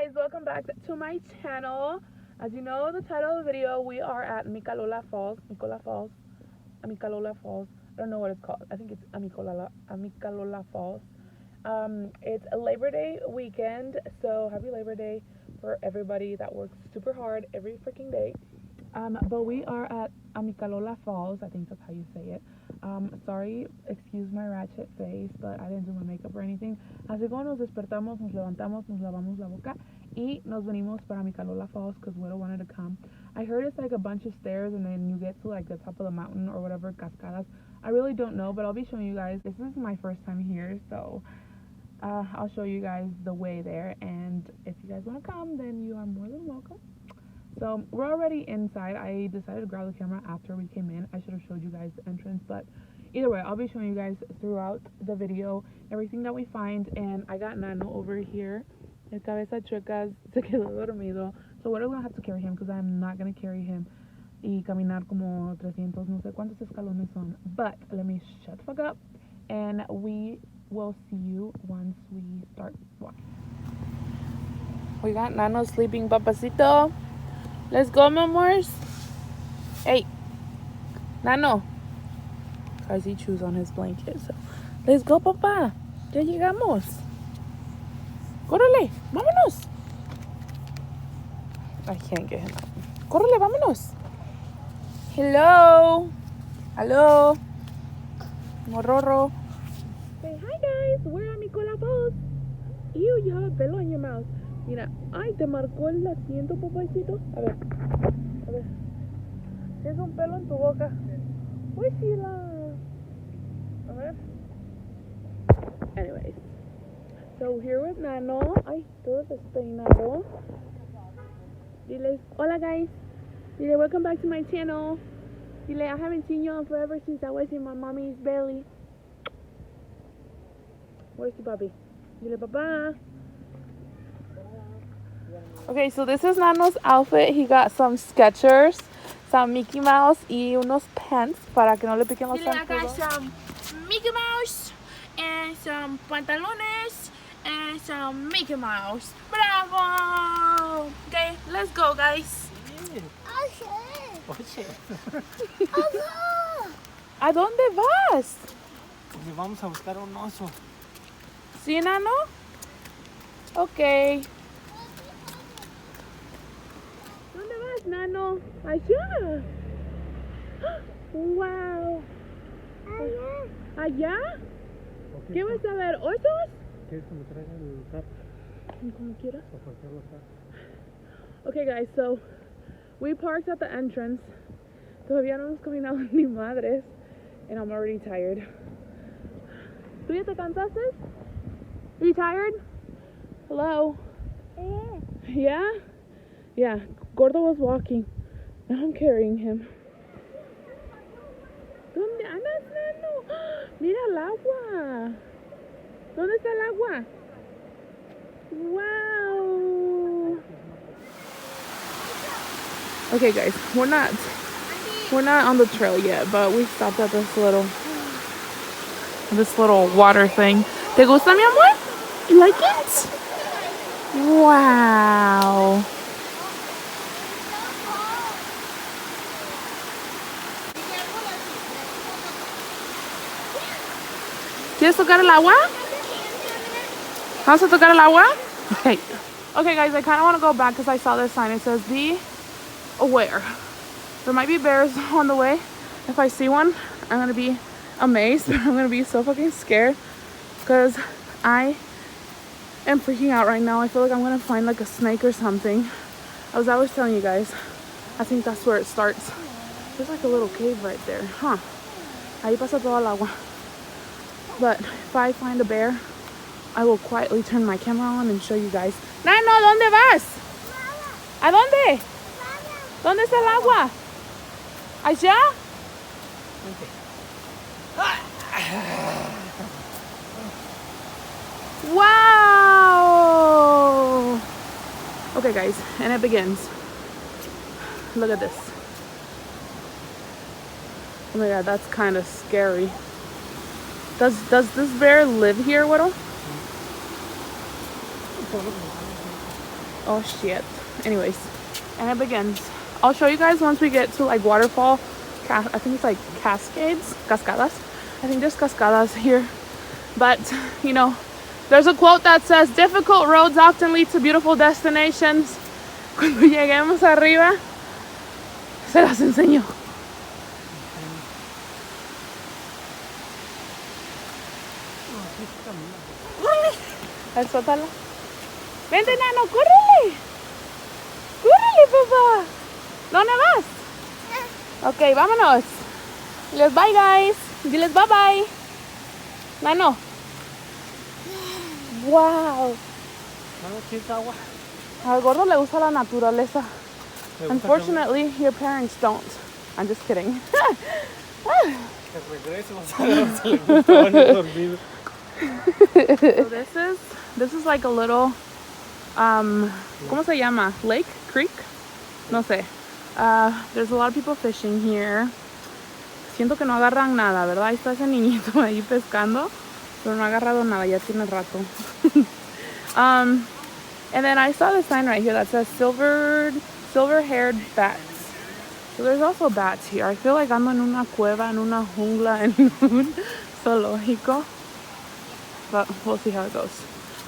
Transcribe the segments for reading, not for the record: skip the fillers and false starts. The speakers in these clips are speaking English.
guys, welcome back to my channel. As you know, the title of the video, we are at Amicalola Falls. Amicalola Falls. I don't know what it's called. I think it's Amicalola Falls. It's a Labor Day weekend, so happy Labor Day for everybody that works super hard every freaking day. But we are at Amicalola Falls. I think that's how you say it. Sorry, excuse my ratchet face, but I didn't do my makeup or anything. Así como nos despertamos, nos levantamos, nos lavamos la boca y nos venimos para Amicalola Falls because Widow wanted to come. I heard it's like a bunch of stairs and then you get to like the top of the mountain or whatever, cascadas. I really don't know, but I'll be showing you guys. This is my first time here, so I'll show you guys the way there, and if you guys want to come, then you are more than welcome. So we're already inside. I decided to grab the camera after we came in. I should have showed you guys the entrance, but either way, I'll be showing you guys throughout the video everything that we find. And I got Nano over here. El cabeza chuecas se quedó dormido, so we're gonna have to carry him because I'm not gonna carry him y caminar como 300 no sé cuántos escalones son. But let me shut the fuck up, and we will see you once we start walking. We got Nano sleeping, papacito. Let's go, my amors. Hey, Nano. Guys, he chews on his blanket, so let's go, papá. Ya llegamos. Córrele, vámonos. I can't get him out. Córrele, vámonos. Hello. Hello. Morroro. Say hi, guys. We're at Amicalola Falls. Ew, you have a pelo in your mouth. Mira, ay, te marcó el asiento, papacito. A ver. Tienes un pelo en tu boca. Uy, Sheila. A ver. Anyways. So here with Nano. Ay, todo despeinado. Dile, hola guys. Dile, welcome back to my channel. Dile, I haven't seen you on forever since I was in my mommy's belly. Where's your puppy? Dile, papá. Okay, so this is Nano's outfit. He got some Skechers, some Mickey Mouse y unos pants para que no le piquen los zancudos. I got some Mickey Mouse and some pantalones and some Mickey Mouse. Bravo! Okay, let's go, guys. ¿A dónde vas? Vamos a buscar un oso. ¿Sí, Nano? Okay. ¿Dónde vas, Nano? Allá. Wow. ¿Allá? Okay, ¿Qué vas a ver? ¿Osos? ¿Quieres que me traiga el carro? Como quieras. O cualquier lugar. Okay, guys, so we parked at the entrance. Todavía no hemos caminado ni madres, and I'm already tired. ¿Tú ya te cansaste? Are you tired? Hello? Yeah? Yeah. Gordo was walking. Now I'm carrying him. ¿Dónde andas, Nano? Mira el agua. ¿Dónde está el agua? Wow. Okay, guys, we're not on the trail yet, but we stopped at this little water thing. ¿Te gusta, mi amor? You like it? Wow. ¿Quieres tocar el agua? ¿Vamos a tocar el agua? Okay. Okay, guys, I kind of want to go back because I saw this sign. It says, be aware. There might be bears on the way. If I see one, I'm going to be amazed. But I'm going to be so fucking scared because I am freaking out right now. I feel like I'm going to find like a snake or something. As I was telling you guys, I think that's where it starts. There's like a little cave right there. Huh. Ahí pasa toda el agua. But if I find a bear, I will quietly turn my camera on and show you guys. Nano, ¿dónde vas? ¿A dónde? ¿Dónde está el agua? ¿Allá? Wow! Okay, guys, and it begins. Look at this. Oh my god, that's kind of scary. Does this bear live here, Widow? Oh shit. Anyways, and it begins. I'll show you guys once we get to like waterfall. I think it's like cascades, cascadas. I think there's cascadas here. But you know, there's a quote that says, "Difficult roads often lead to beautiful destinations." Cuando lleguemos arriba, se las enseño. A ver, suéltala. Vente, nano, córrele. Córrele, papá. ¿Dónde vas? Ok, vámonos. Diles bye, guys. Diles bye bye. Nano. Wow. agua. Al gordo le gusta la naturaleza. Unfortunately, your parents don't. I'm just kidding. So this is like a little ¿cómo se llama? Lake? Creek? No sé. There's a lot of people fishing here. Siento que no agarran nada, ¿verdad? Ahí está ese niñito ahí pescando, pero no ha agarrado nada, ya tiene rato. And then I saw the sign right here that says silver-haired bats. So there's also bats here. I feel like ando en una cueva, en una jungla, en un zoológico. But we'll see how it goes.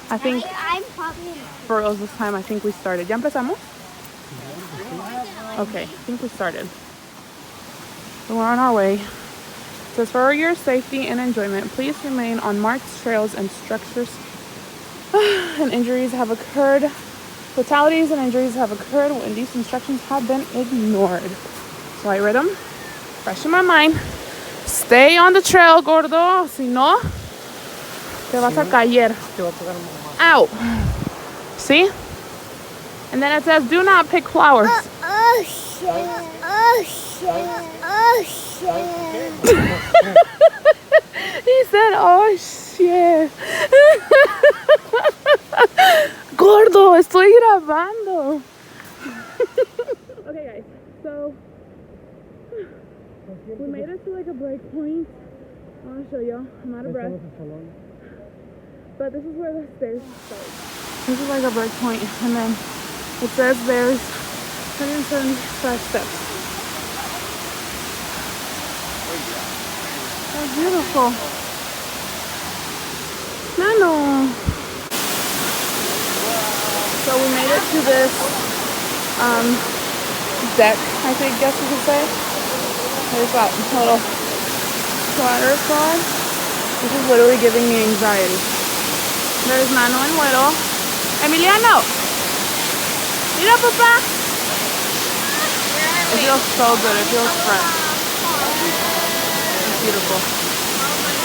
I think I'm probably for reals this time, I think we started. ¿Ya empezamos? Okay, I think we started. So we're on our way. It says, for your safety and enjoyment, please remain on marked trails and structures. And injuries have occurred. Fatalities and injuries have occurred when these instructions have been ignored. So I read them, fresh in my mind. Stay on the trail, gordo. Si no, te vas a caer. Ow. See? And then it says, do not pick flowers. oh shit. Oh shit. Oh shit. He said, oh shit. Gordo, estoy grabando. Okay, guys, so we made it to like a break point. I want to show you. I'm out of breath. But this is where the stairs start. This is like a break point, and then it says there's 175 steps. That's beautiful. Nano. So we made it to this deck, I guess you could say. There's that little waterfall. This is literally giving me anxiety. There's Nano and Güero. Emiliano! Mira, papá! It feels so good. It feels fresh. It's beautiful.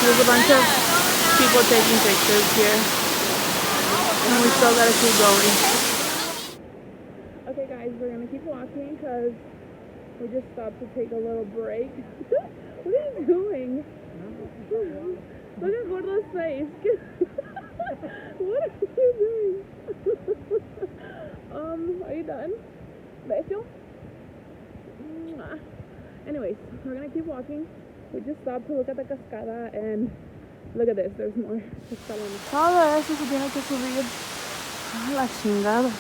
There's a bunch of people taking pictures here. And we still gotta keep going. Okay, guys, we're gonna keep walking because we just stopped to take a little break. What are you doing? Look at Gordo's face. What are you doing? Are you done? Beso? Anyways, we're gonna keep walking. We just stopped to look at the cascada and look at this, there's more escalones. Todo eso se tiene que subir. Ah, la chingada.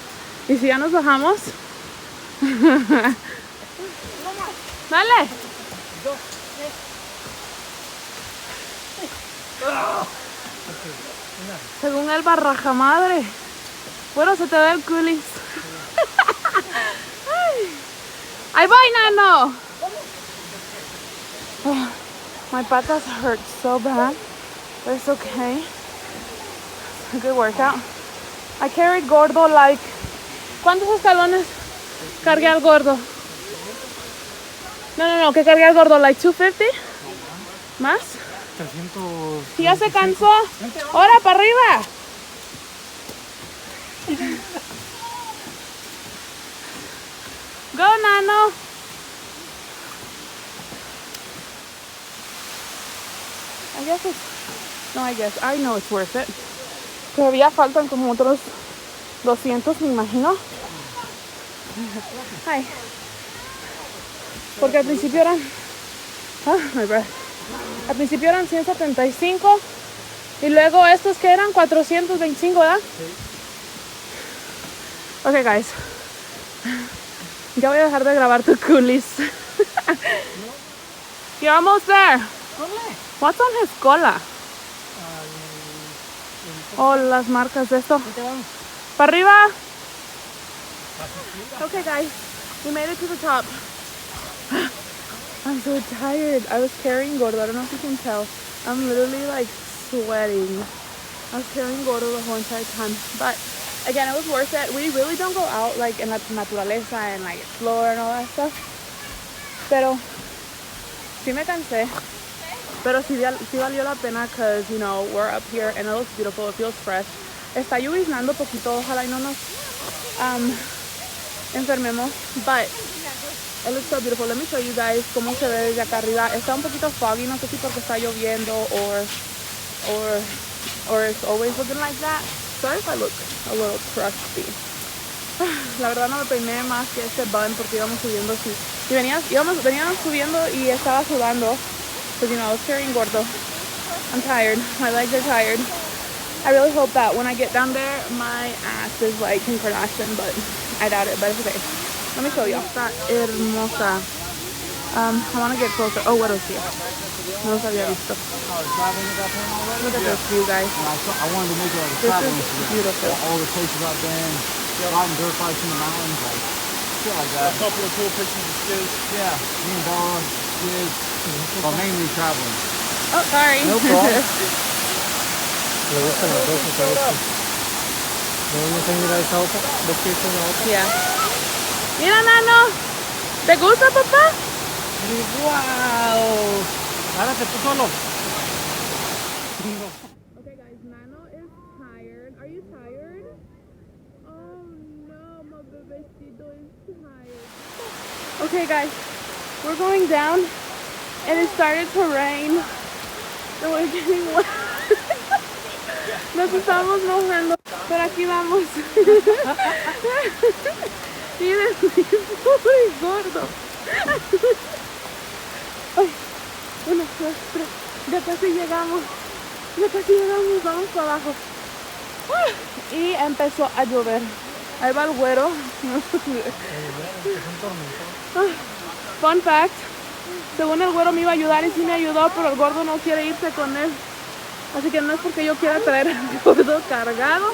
¿Y si ya nos bajamos? Dale. Según el barraja madre. Bueno, se te ve el culis. Ahí voy, Nano. Oh, my patas hurt so bad, but it's okay. It's a good workout. I carried Gordo like... ¿Cuántos escalones cargué al Gordo? No, que cargué al Gordo like 250? ¿Más? 300. ¿Y ya se cansó? ¡Ahora para arriba! Go, Nano. I know it's worth it. Todavía faltan como otros 200, me imagino. Ay. Porque al principio eran... my breath. Al principio eran 175. Y luego estos que eran 425, ¿verdad? Okay, guys. Ya voy a dejar de grabar tu coolies. You're almost there. What's on his cola? Oh, las marcas de esto. Para arriba. Okay, guys. We made it to the top. I'm so tired. I was carrying Gordo. I don't know if you can tell. I'm literally like sweating. I was carrying Gordo the whole entire time. But again, it was worth it. We really don't go out like in la naturaleza and like explore and all that stuff. Pero sí me cansé. Pero sí valió la pena because, you know, we're up here and it looks beautiful. It feels fresh. Está lloviznando poquito. Ojalá y no nos enfermemos. But it looks so beautiful. Let me show you guys cómo se ve desde acá arriba. Está un poquito foggy. No sé si porque está lloviendo or it's always looking like that. Sorry if I look a little crusty. La verdad no me peiné más que este bun porque íbamos subiendo así. Y veníamos subiendo y estaba sudando. Because, you know, I was carrying Gordo. I'm tired. My legs are tired. I really hope that when I get down there, my ass is like Kim Kardashian, but I doubt it, but it's okay. Let me show you. Está hermosa. I want to get closer. Oh, what else here? No los había visto. Look at this view, guys. I wanted to make it like a This travel is Instagram. beautiful. All the places I've been, riding dirt bikes in the mountains, like shit like that. A couple of cool pictures of skills. Yeah, me and Bella, kids, but mainly traveling. Oh, sorry. No problem. Le gustan las dos, ¿sabes? ¿No vamos a ir a esa otra? ¿Ves que esa es la otra? Yeah. Mira, Nano. ¿Te gusta, papá? Wow! Párate tú solo. Okay, guys, Nano is tired. Are you tired? Oh no, my bebecito is tired. Okay, guys, we're going down, and it started to rain, and we're getting wet. Nos estamos mojando, pero aquí vamos. Miren, pobre Gordo. Ay, 1, 2, 3. Ya casi llegamos. Vamos para abajo. Y empezó a llover. Ahí va el güero. Fun fact. Según el güero me iba a ayudar y sí me ayudó, pero el Gordo no quiere irse con él. Así que no es porque yo quiera traer al Gordo cargado.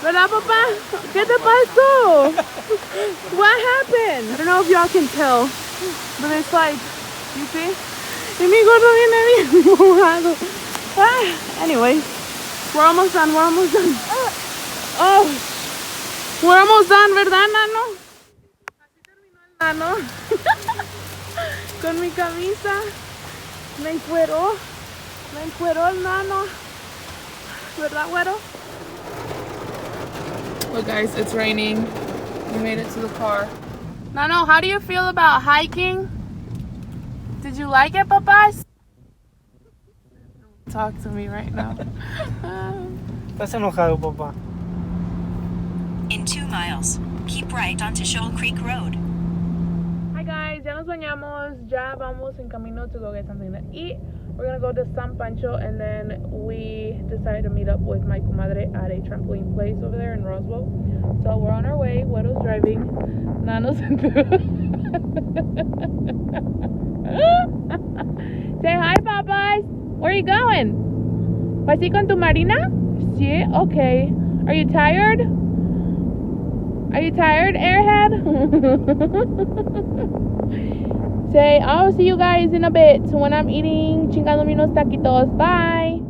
¿Verdad, papá? ¿Qué te pasó? What happened? I don't know if y'all can tell, but it's like, you see? Y mi Gordo viene bien mojado. Anyway, we're almost done. Oh, we're almost done, ¿verdad, Nano? Así terminó el Nano. Con mi camisa. Me encueró el Nano. ¿Verdad, güero? Look, guys, it's raining. We made it to the car. Nano, how do you feel about hiking? Did you like it, papas? Talk to me right now. Estás enojado, papá. In 2 miles, keep right onto Shoal Creek Road. Hi guys, ya nos bañamos, ya vamos en camino to go get something to eat. We're gonna go to San Pancho and then we decided to meet up with my comadre at a trampoline place over there in Roswell. So we're on our way. Güero's driving. Nano's Say hi, papas. Where are you going? ¿Vas a ir con tu Marina? Sí, okay. Are you tired? Are you tired, airhead? Say, I'll see you guys in a bit when I'm eating chingándome unos taquitos. Bye.